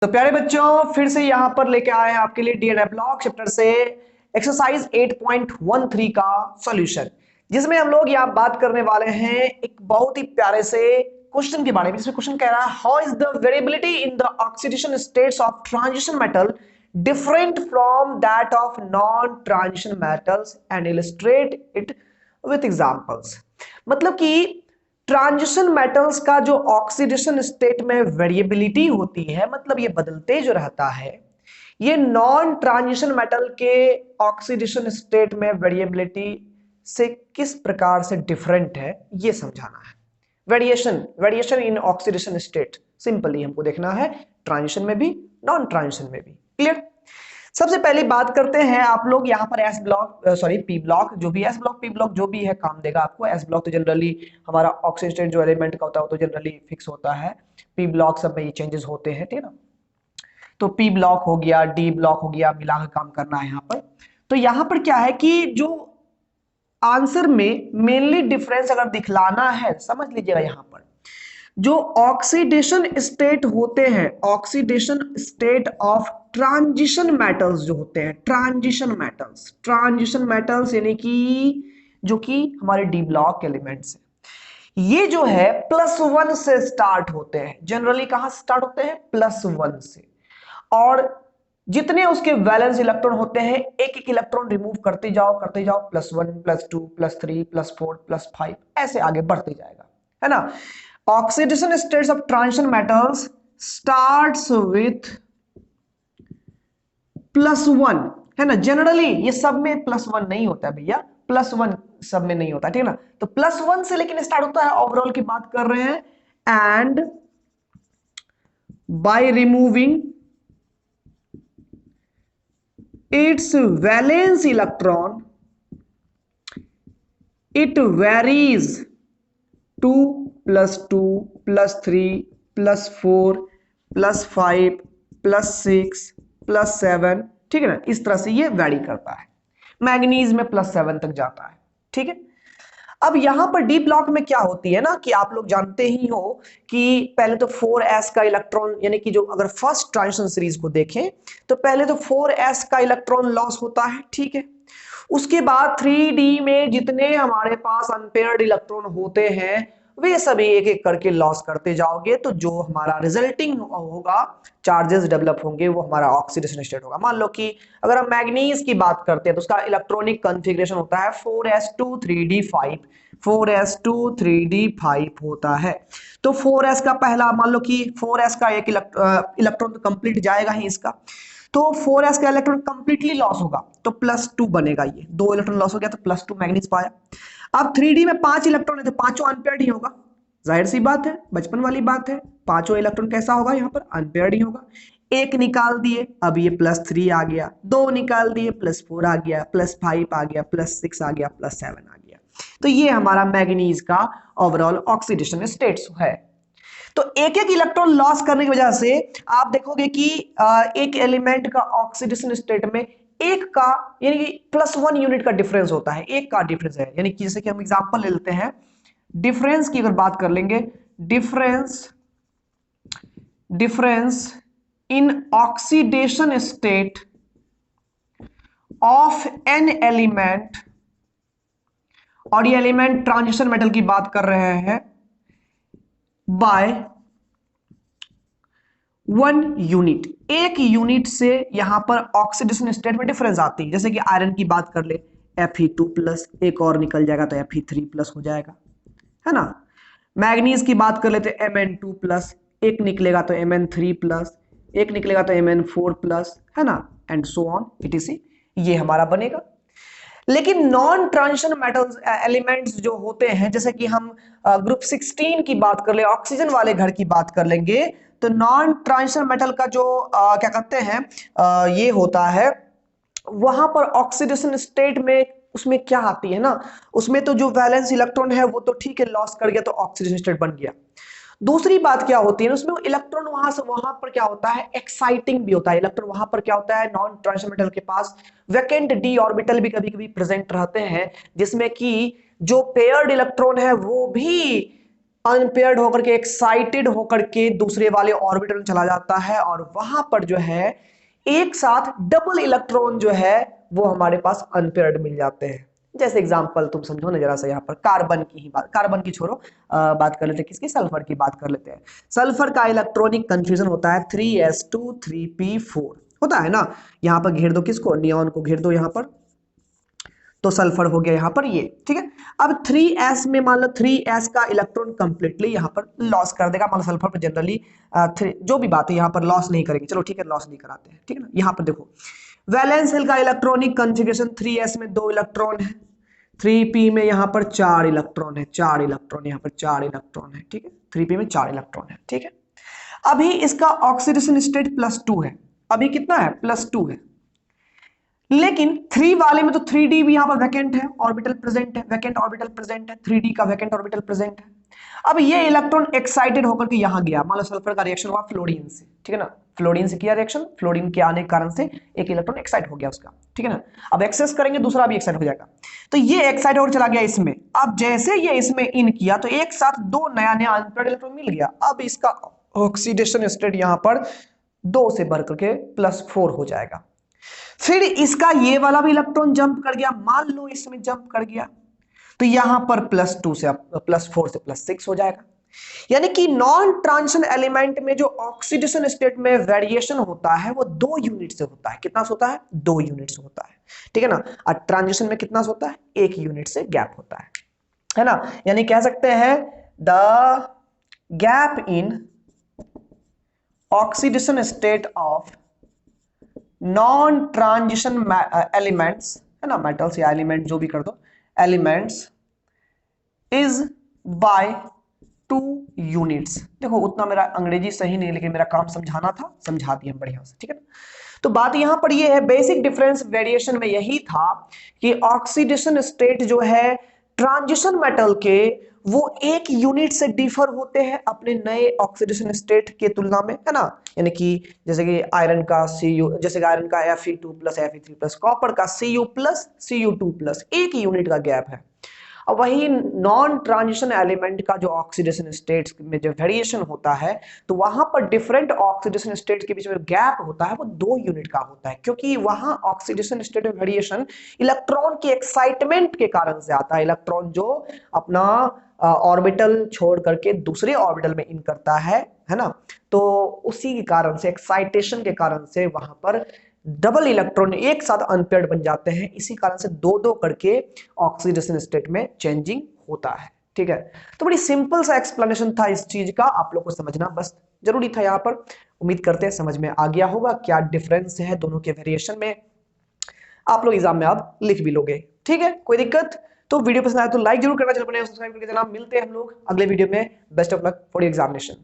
तो प्यारे बच्चों फिर से यहां पर लेके आए हैं आपके लिए डीएनए ब्लॉक चैप्टर से एक्सरसाइज 8.13 का सॉल्यूशन, जिसमें हम लोग यहां बात करने वाले हैं एक बहुत ही प्यारे से क्वेश्चन के बारे में। जिसमें क्वेश्चन कह रहा है how is the variability in the oxidation states of transition metal different from that of non transition metals and illustrate it with examples. मतलब कि ट्रांजिशन मेटल्स का जो ऑक्सीडेशन स्टेट में वेरिएबिलिटी होती है, मतलब ये बदलते जो रहता है, ये नॉन ट्रांजिशन मेटल के ऑक्सीडेशन स्टेट में वेरिएबिलिटी से किस प्रकार से डिफरेंट है, ये समझाना है। Variation variation in oxidation state simply हमको देखना है, ट्रांजिशन में भी नॉन ट्रांजिशन में भी। क्लियर। सबसे पहले बात करते हैं, आप लोग यहाँ पर एस ब्लॉक पी ब्लॉक, जो भी एस ब्लॉक पी ब्लॉक जो भी है काम देगा आपको। एस ब्लॉक तो जनरली हमारा ऑक्सीजन स्टेट जो एलिमेंट का होता है वो तो जनरली फिक्स होता है। पी ब्लॉक सब में ये चेंजेस होते हैं, ठीक है ना। तो पी ब्लॉक हो गया, डी ब्लॉक हो गया, मिलाकर काम करना है यहाँ पर। तो यहाँ पर क्या है कि जो आंसर में मेनली डिफरेंस अगर दिखलाना है, समझ लीजिएगा यहाँ पर जो ऑक्सीडेशन स्टेट होते हैं, oxidation state of transition metals जो होते हैं, ट्रांजिशन मेटल्स यानी कि जो कि हमारे डी ब्लॉक एलिमेंट्स हैं, ये जो है +1 से स्टार्ट होते हैं। जनरली कहां से स्टार्ट होते हैं? +1 से। और जितने उसके वैलेंस इलेक्ट्रॉन होते हैं, एक एक इलेक्ट्रॉन रिमूव करते जाओ +1 +2 +3 +4 +5 ऐसे आगे बढ़ते जाएगा, है ना। Oxidation states of transition metals starts with +1, है ना। जनरली ये सब में +1 नहीं होता है भैया, +1 सब में नहीं होता, ठीक है ना। तो +1 से लेकिन स्टार्ट होता है, ओवरऑल की बात कर रहे हैं। And by removing its valence electron it varies to +2 +3 +4 +5 +6 +7, ठीक है ना। इस तरह से ये वैरी करता है। मैग्नीज में +7 तक जाता है, ठीक है। अब यहां पर डी ब्लॉक में क्या होती है ना, कि आप लोग जानते ही हो कि पहले तो 4s का इलेक्ट्रॉन, यानी कि जो अगर फर्स्ट ट्रांजिशन सीरीज को देखें तो पहले तो 4s का इलेक्ट्रॉन लॉस होता है, ठीक है। उसके बाद 3d में जितने हमारे पास अनपेयर्ड इलेक्ट्रॉन होते हैं वे सभी एक एक करके लॉस करते जाओगे, तो जो हमारा रिजल्टिंग होगा चार्जेस डेवलप होंगे वो हमारा ऑक्सीडेशन स्टेट होगा। मान लो कि अगर हम मैग्नीज की बात करते हैं तो उसका इलेक्ट्रॉनिक कॉन्फ़िगरेशन होता है 4s2 3d5, 4s2 3d5 होता है। तो 4s का पहला, मान लो कि 4s का एक इलेक्ट्रॉन तो कंप्लीट जाएगा ही इसका, तो 4s का इलेक्ट्रॉन कंप्लीटली लॉस होगा तो +2 बनेगा। ये 2 इलेक्ट्रॉन लॉस हो गया तो +2 मैग्नीज पाया। अब 3d में 5 इलेक्ट्रॉन है तो पांचों अनपेयर्ड ही होगा, जाहिर सी बात है, बचपन वाली बात है। पांचों इलेक्ट्रॉन कैसा होगा? यहाँ पर अनपेयर्ड ही होगा। एक निकाल दिए, अब ये +3 आ गया, 2 निकाल दिए, +4 आ गया, +5 आ गया, +6 आ गया, +7 आ गया। तो ये हमारा मैग्नीज का ओवरऑल ऑक्सीडेशन स्टेट्स है। तो एक एक इलेक्ट्रॉन लॉस करने की वजह से आप देखोगे कि एक एलिमेंट का ऑक्सीडेशन स्टेट में एक का, यानी कि +1 यूनिट का डिफरेंस होता है, एक का डिफरेंस है। यानी कि जैसे कि हम एग्जांपल ले लेते हैं, डिफरेंस की अगर बात कर लेंगे, difference in oxidation state of an element, और ये एलिमेंट ट्रांजिशन मेटल की बात कर रहे हैं, बाय 1 यूनिट, एक यूनिट से यहां पर ऑक्सीडेशन स्टेट में डिफरेंस आती है। जैसे कि आयरन की बात कर ले, Fe2+, एक और निकल जाएगा तो Fe3+ हो जाएगा, है ना। मैग्नीज की बात कर लेते Mn2+, एक निकलेगा तो Mn3+, एक निकलेगा तो Mn4+, है ना, एंड सो ऑन etc, ये हमारा बनेगा। लेकिन नॉन ट्रांजिशन मेटल्स एलिमेंट्स जो होते हैं, जैसे कि हम ग्रुप 16 की बात कर ले, ऑक्सीजन वाले घर की बात कर लेंगे, तो नॉन ट्रांजिशन मेटल का जो क्या कहते हैं ये होता है, वहां पर ऑक्सीडेशन स्टेट में उसमें क्या आती है ना, उसमें तो जो वैलेंस इलेक्ट्रॉन है वो तो ठीक है लॉस कर गया तो ऑक्सीडेशन स्टेट बन गया। दूसरी बात क्या होती है ना, उसमें इलेक्ट्रॉन वहां से वहां पर क्या होता है, एक्साइटिंग भी होता है इलेक्ट्रॉन। वहां पर क्या होता है, नॉन ट्रांजिशन मेटल के पास वैकेंट डी ऑर्बिटल भी कभी कभी प्रेजेंट रहते हैं, जिसमें कि जो पेयर्ड इलेक्ट्रॉन है वो भी अनपेयर्ड होकर के एक्साइटेड होकर के दूसरे वाले ऑर्बिटल में चला जाता है और वहां पर जो है एक साथ डबल इलेक्ट्रॉन जो है वो हमारे पास अनपेयर्ड मिल जाते हैं। जैसे एग्जांपल तुम समझो ना जरा सा, यहाँ पर कार्बन की ही बात, कार्बन की छोड़ो, बात कर लेते हैं किसकी, सल्फर की बात कर लेते हैं। सल्फर का इलेक्ट्रॉनिक कंफ्यूजन होता है 3s2 3p4 होता है ना। यहाँ पर घेर दो किसको, नियॉन को घेर दो यहाँ पर, तो सल्फर हो गया यहाँ पर ये, ठीक है। अब 3s में मान लो 3s का इलेक्ट्रॉन कंप्लीटली यहाँ पर लॉस कर देगा, मान लो सल्फर पर जनरली जो भी बात है यहाँ पर लॉस नहीं करेंगे, चलो ठीक है लॉस नहीं कराते हैं, ठीक है ना। यहाँ पर देखो वैलेंस शेल का इलेक्ट्रॉनिक कॉन्फ़िगरेशन 3s में 2 इलेक्ट्रॉन है, 3p में यहाँ पर 4 इलेक्ट्रॉन है, 4 इलेक्ट्रॉन यहाँ पर 4 इलेक्ट्रॉन है, ठीक है। 3p में 4 इलेक्ट्रॉन है, ठीक है। अभी इसका ऑक्सीडेशन स्टेट +2 है, अभी कितना है, +2 है। लेकिन 3 वाले में तो 3d भी यहां पर वैकेंट है, ऑर्बिटल प्रेजेंट है, वैकेंट ऑर्बिटल प्रेजेंट है, 3d का वैकेंट ऑर्बिटल प्रेजेंट है। अब ये इलेक्ट्रॉन एक्साइटेड होकर के यहां गया, मान लो सल्फर का रिएक्शन हुआ फ्लोरीन से, ठीक है ना, फ्लोरीन से किया रिएक्शन, फ्लोरीन के आने के कारण से एक इलेक्ट्रॉन एक्साइट हो गया उसका, ठीक है ना। अब एक्सेस करेंगे दूसरा भी एक्साइट हो जाएगा, तो ये एक्साइट होकर चला गया इसमें। अब जैसे ये इसमें इन किया तो एक साथ 2 नया नया अनपेयर्ड इलेक्ट्रॉन मिल गया। अब इसका ऑक्सीडेशन स्टेट यहां पर 2 से बढ़ करके +4 हो जाएगा। फिर इसका ये वाला भी इलेक्ट्रॉन जंप कर गया, मान लो इसमें जंप कर गया, तो यहां पर +2 से +4 से +6 हो जाएगा। यानी कि नॉन ट्रांजिशन एलिमेंट में जो ऑक्सीडेशन स्टेट में वेरिएशन होता है वो 2 यूनिट से होता है। कितना से होता है, 2 यूनिट से होता है, ठीक है ना। और ट्रांजिशन में कितना से होता है, 1 यूनिट से गैप होता है ना। यानी कह सकते हैं the gap in oxidation state of non transition elements, है ना, मेटल्स या एलिमेंट जो भी कर दो, एलिमेंट्स इज बाय 2 यूनिट्स। देखो उतना मेरा अंग्रेजी सही नहीं, लेकिन मेरा काम समझाना था, समझा दिया बढ़िया से, ठीक है। तो बात यहां पर ये है, बेसिक डिफरेंस वेरिएशन में यही था कि ऑक्सीडेशन स्टेट जो है ट्रांजिशन मेटल के वो 1 यूनिट से डिफर होते हैं अपने नए ऑक्सीडेशन स्टेट के तुलना में, है ना। यानी कि जैसे कि आयरन का Cu, जैसे कि आयरन का Fe2+ Fe3+, कॉपर का Cu+ Cu2+, 1 यूनिट का गैप है। अब वही नॉन ट्रांजिशन एलिमेंट का जो ऑक्सीडेशन स्टेट्स में जो वेरिएशन होता है, तो वहां पर डिफरेंट ऑक्सीडेशन स्टेट्स के बीच में गैप होता है वो 2 यूनिट का होता है, क्योंकि वहां ऑक्सीडेशन स्टेट में वेरिएशन इलेक्ट्रॉन के एक्साइटमेंट के कारण से आता है। इलेक्ट्रॉन जो अपना ऑर्बिटल छोड़ करके दूसरे ऑर्बिटल में इन करता है ना, तो उसी के कारण से, एक्साइटेशन के कारण से वहां पर डबल इलेक्ट्रॉन एक साथ अनपेयर्ड बन जाते हैं। इसी कारण से 2-2 करके ऑक्सीडेशन स्टेट में चेंजिंग होता है, ठीक है। तो बड़ी सिंपल सा एक्सप्लेनेशन था इस चीज का, आप लोग को समझना बस जरूरी था यहाँ पर। उम्मीद करते हैं समझ में आ गया होगा क्या डिफरेंस है दोनों के वेरिएशन में। आप लोग एग्जाम में अब लिख भी लोगे, ठीक है, कोई दिक्कत। तो वीडियो पसंद आया तो लाइक जरूर करना, चैनल पर सब्सक्राइब करके जनाब। मिलते हैं हम लोग अगले वीडियो में। Best of luck for examination.